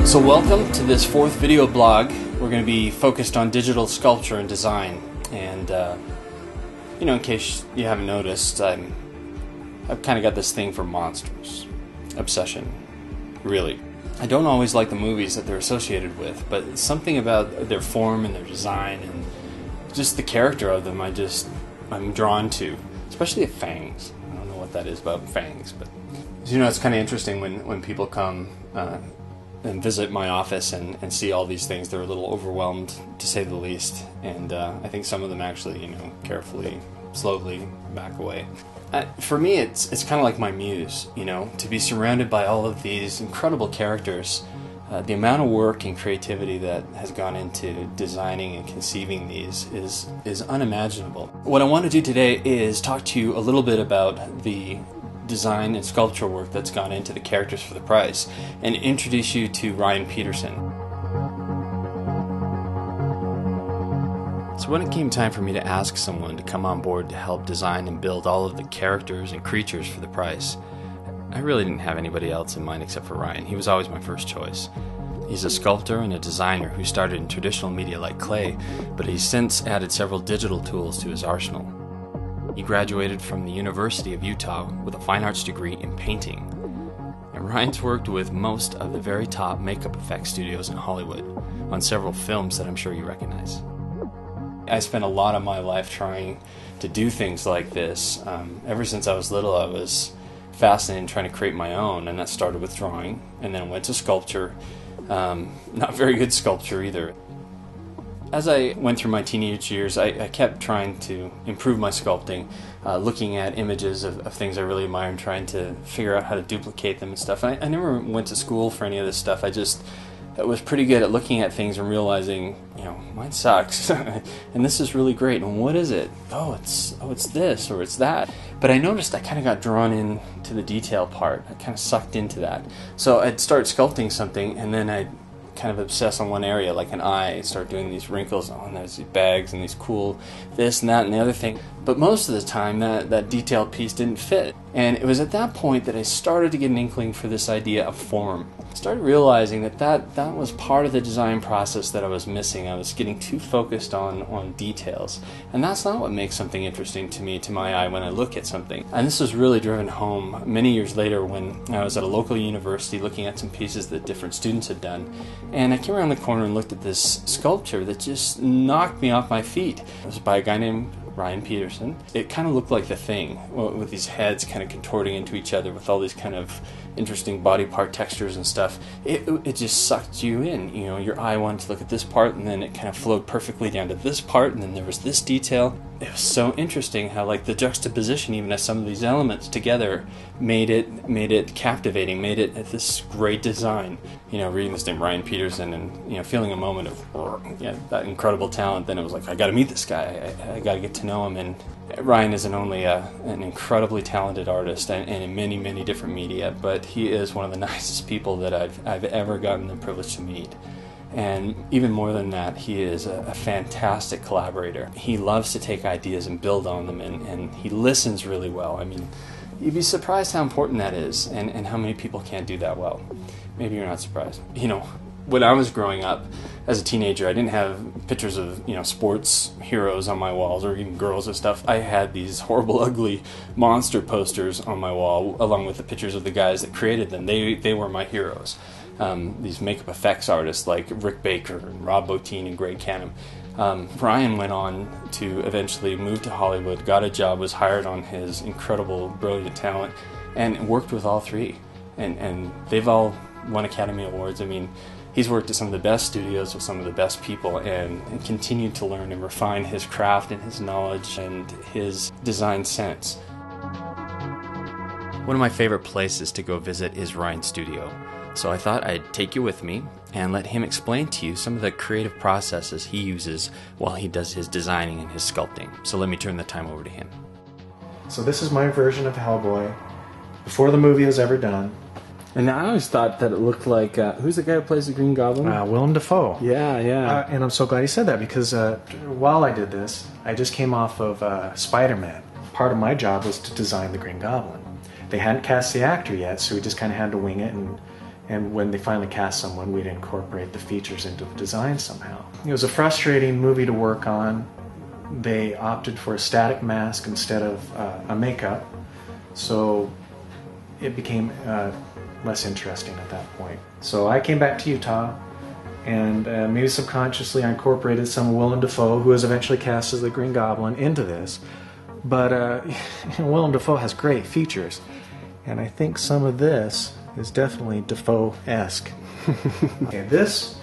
So welcome to this fourth video blog. We're going to be focused on digital sculpture and design. And, in case you haven't noticed, I've kind of got this thing for monsters. Obsession. Really. I don't always like the movies that they're associated with, but something about their form and their design and just the character of them I'm drawn to. Especially the fangs. I don't know what that is about fangs, but it's kind of interesting when people come and visit my office and see all these things. They're a little overwhelmed, to say the least, and I think some of them actually, carefully, slowly back away. For me, it's kind of like my muse, to be surrounded by all of these incredible characters. The amount of work and creativity that has gone into designing and conceiving these is unimaginable. What I want to do today is talk to you a little bit about the design and sculpture work that's gone into the characters for the price, and introduce you to Ryan Peterson. So when it came time for me to ask someone to come on board to help design and build all of the characters and creatures for the price, I really didn't have anybody else in mind except for Ryan. He was always my first choice. He's a sculptor and a designer who started in traditional media like clay, but he's since added several digital tools to his arsenal. He graduated from the University of Utah with a fine arts degree in painting. And Ryan's worked with most of the very top makeup effects studios in Hollywood on several films that I'm sure you recognize. I spent a lot of my life trying to do things like this. Ever since I was little, I was fascinated in trying to create my own, and that started with drawing, and then went to sculpture. Not very good sculpture either. As I went through my teenage years, I kept trying to improve my sculpting, looking at images of things I really admire and trying to figure out how to duplicate them and stuff. And I never went to school for any of this stuff. I was pretty good at looking at things and realizing, mine sucks, and this is really great. And what is it? Oh, it's this or it's that. But I noticed I kind of got drawn into the detail part. I kind of sucked into that. So I'd start sculpting something, and then I'd kind of obsess on one area, like an eye, start doing these wrinkles, and there's these bags and these cool this and that and the other thing. But most of the time that detailed piece didn't fit. And it was at that point that I started to get an inkling for this idea of form. I started realizing that was part of the design process that I was missing. I was getting too focused on details. And that's not what makes something interesting to me, to my eye, when I look at something. And this was really driven home many years later when I was at a local university looking at some pieces that different students had done. And I came around the corner and looked at this sculpture that just knocked me off my feet. It was by a guy named Ryan Peterson. It kind of looked like The Thing, with these heads kind of contorting into each other with all these kind of interesting body part textures and stuff. It just sucked you in. Your eye wanted to look at this part, and then it kind of flowed perfectly down to this part, and then there was this detail. It was so interesting how the juxtaposition even of some of these elements together made it captivating, made it this great design. Reading this name Ryan Peterson and feeling a moment of that incredible talent. Then it was like, I got to meet this guy. I got to get to know him. And Ryan isn't only an incredibly talented artist and in many different media, but he is one of the nicest people that I've ever gotten the privilege to meet. And even more than that, he is a fantastic collaborator. He loves to take ideas and build on them, and he listens really well. I mean, you'd be surprised how important that is, and how many people can't do that well. Maybe you're not surprised. When I was growing up as a teenager, I didn't have pictures of sports heroes on my walls, or even girls and stuff. I had these horrible, ugly monster posters on my wall, along with the pictures of the guys that created them. They were my heroes. These makeup effects artists like Rick Baker and Rob Bottin and Greg Canham. Ryan went on to eventually move to Hollywood, got a job, was hired on his incredible, brilliant talent, and worked with all three. And they've all won Academy Awards. I mean, he's worked at some of the best studios with some of the best people, and continued to learn and refine his craft and his knowledge and his design sense. One of my favorite places to go visit is Ryan's studio. So I thought I'd take you with me and let him explain to you some of the creative processes he uses while he does his designing and his sculpting. So let me turn the time over to him. So this is my version of Hellboy before the movie was ever done. And I always thought that it looked like, who's the guy who plays the Green Goblin? Willem Dafoe. Yeah. And I'm so glad he said that, because while I did this, I just came off of Spider-Man. Part of my job was to design the Green Goblin. They hadn't cast the actor yet, so we just kind of had to wing it And when they finally cast someone, we'd incorporate the features into the design somehow. It was a frustrating movie to work on. They opted for a static mask instead of a makeup, so it became less interesting at that point. So I came back to Utah, and maybe subconsciously I incorporated some Willem Dafoe, who was eventually cast as the Green Goblin, into this. But Willem Dafoe has great features, and I think some of this is definitely Dafoe-esque. Okay, this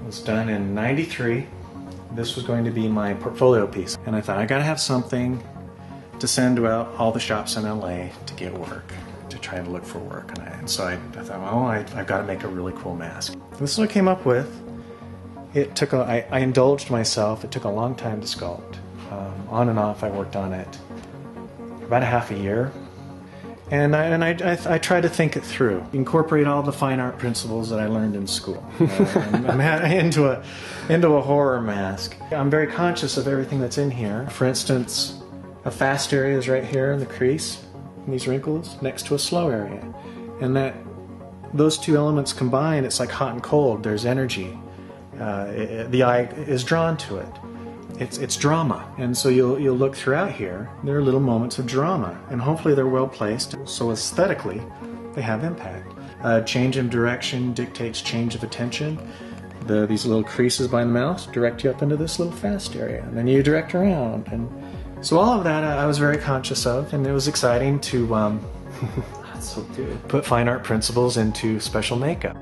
was done in '93. This was going to be my portfolio piece, and I thought I gotta have something to send to all the shops in LA to get work, to try to look for work. And so I thought, well, I've got to make a really cool mask. This is what I came up with. It took I indulged myself. It took a long time to sculpt. On and off, I worked on it about a half a year. And I try to think it through, incorporate all the fine art principles that I learned in school. I'm into a horror mask. I'm very conscious of everything that's in here. For instance, a fast area is right here in the crease, in these wrinkles, next to a slow area. And those two elements combined, it's like hot and cold. There's energy. The eye is drawn to it. It's drama, and so you'll look throughout here. There are little moments of drama, and hopefully they're well placed, so aesthetically they have impact. Change of direction dictates change of attention. These little creases by the mouth direct you up into this little fast area, and then you direct around, and so all of that I was very conscious of, and it was exciting to That's so good. put fine art principles into special makeup.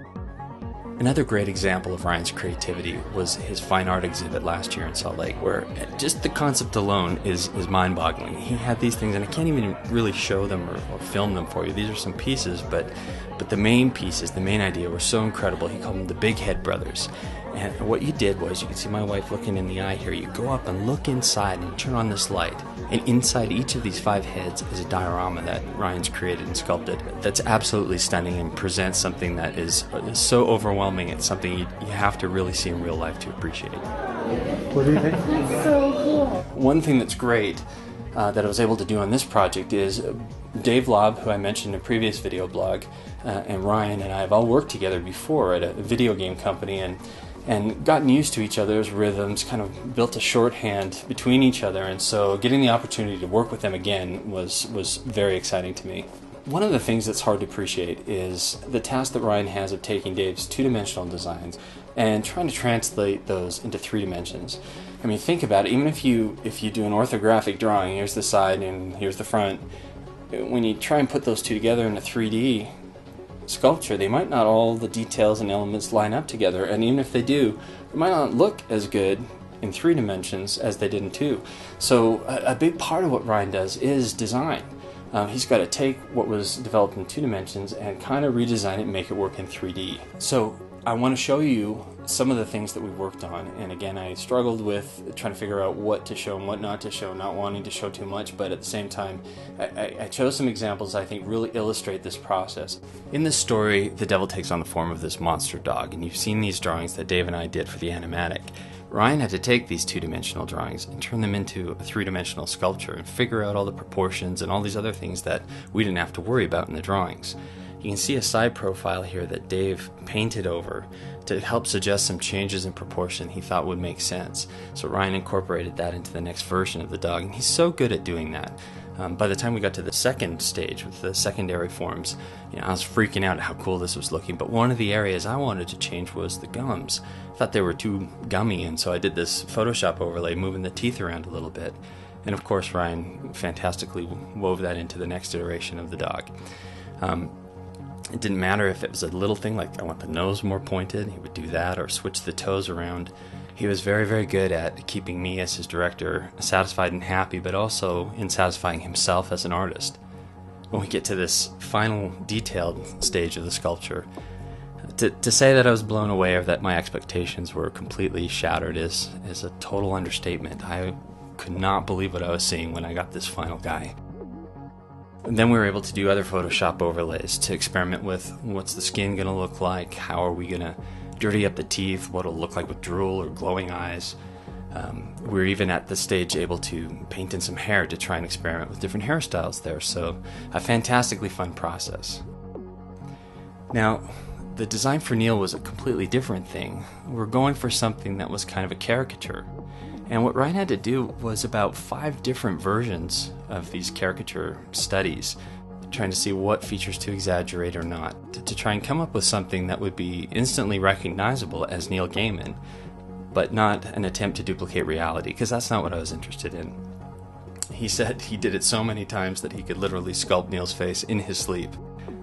Another great example of Ryan's creativity was his fine art exhibit last year in Salt Lake, where just the concept alone is mind-boggling. He had these things, and I can't even really show them or film them for you. These are some pieces, but the main pieces, the main idea, were so incredible. He called them the Big Head Brothers. And what you did was, you can see my wife looking in the eye here, you go up and look inside and turn on this light, and inside each of these 5 heads is a diorama that Ryan's created and sculpted that's absolutely stunning and presents something that is so overwhelming. It's something you have to really see in real life to appreciate. What do you think? That's so cool. One thing that's great that I was able to do on this project is Dave Lobb, who I mentioned in a previous video blog, and Ryan and I have all worked together before at a video game company, and gotten used to each other's rhythms, kind of built a shorthand between each other, and so getting the opportunity to work with them again was very exciting to me. One of the things that's hard to appreciate is the task that Ryan has of taking Dave's two-dimensional designs and trying to translate those into 3 dimensions. I mean, think about it. Even if you do an orthographic drawing, here's the side and here's the front, when you try and put those two together in a 3D sculpture, they might not all the details and elements line up together, and even if they do, it might not look as good in 3 dimensions as they did in 2. So a big part of what Ryan does is design. He's got to take what was developed in 2 dimensions and kind of redesign it and make it work in 3D. So I want to show you some of the things that we worked on, and again, I struggled with trying to figure out what to show and what not to show, not wanting to show too much, but at the same time I chose some examples I think really illustrate this process. In this story, the devil takes on the form of this monster dog, and you've seen these drawings that Dave and I did for the animatic. Ryan had to take these 2-dimensional drawings and turn them into a 3-dimensional sculpture and figure out all the proportions and all these other things that we didn't have to worry about in the drawings. You can see a side profile here that Dave painted over to help suggest some changes in proportion he thought would make sense. So Ryan incorporated that into the next version of the dog, and he's so good at doing that. By the time we got to the second stage with the secondary forms, I was freaking out at how cool this was looking, but one of the areas I wanted to change was the gums. I thought they were too gummy, and so I did this Photoshop overlay, moving the teeth around a little bit. And of course, Ryan fantastically wove that into the next iteration of the dog. It didn't matter if it was a little thing like I want the nose more pointed, he would do that, or switch the toes around. He was very, very good at keeping me as his director satisfied and happy, but also in satisfying himself as an artist. When we get to this final detailed stage of the sculpture, to say that I was blown away or that my expectations were completely shattered is a total understatement. I could not believe what I was seeing when I got this final guy. And then we were able to do other Photoshop overlays to experiment with what's the skin going to look like, how are we going to dirty up the teeth, what it'll look like with drool or glowing eyes. We were even at this stage able to paint in some hair to try and experiment with different hairstyles there, so a fantastically fun process. Now, the design for Neil was a completely different thing. We're going for something that was kind of a caricature. And what Ryan had to do was about 5 different versions of these caricature studies, trying to see what features to exaggerate or not, to try and come up with something that would be instantly recognizable as Neil Gaiman, but not an attempt to duplicate reality, because that's not what I was interested in. He said he did it so many times that he could literally sculpt Neil's face in his sleep.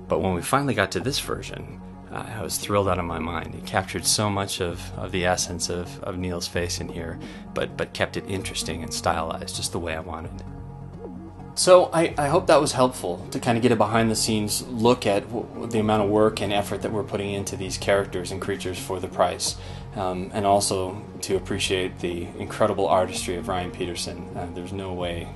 But when we finally got to this version, I was thrilled out of my mind. It captured so much of the essence of Neil's face in here, but kept it interesting and stylized just the way I wanted. So I hope that was helpful to kind of get a behind-the-scenes look at the amount of work and effort that we're putting into these characters and creatures for the price, and also to appreciate the incredible artistry of Ryan Peterson. There's no way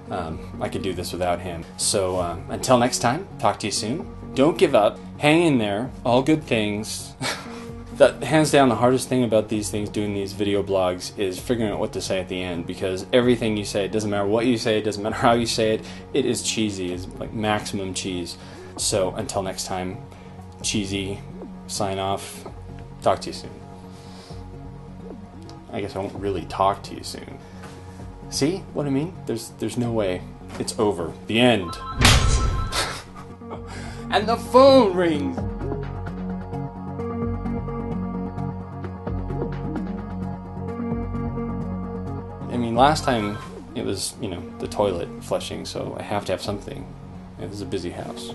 I could do this without him. So until next time, talk to you soon. Don't give up. Hang in there. All good things. That hands down the hardest thing about these things, doing these video blogs, is figuring out what to say at the end, because everything you say, it doesn't matter what you say, it doesn't matter how you say it, it is cheesy. It's like maximum cheese. So until next time, cheesy, sign off. Talk to you soon. I guess I won't really talk to you soon. See what I mean? There's no way. It's over. The end. And the phone rings. I mean, last time it was, the toilet flushing, so I have to have something. This is a busy house.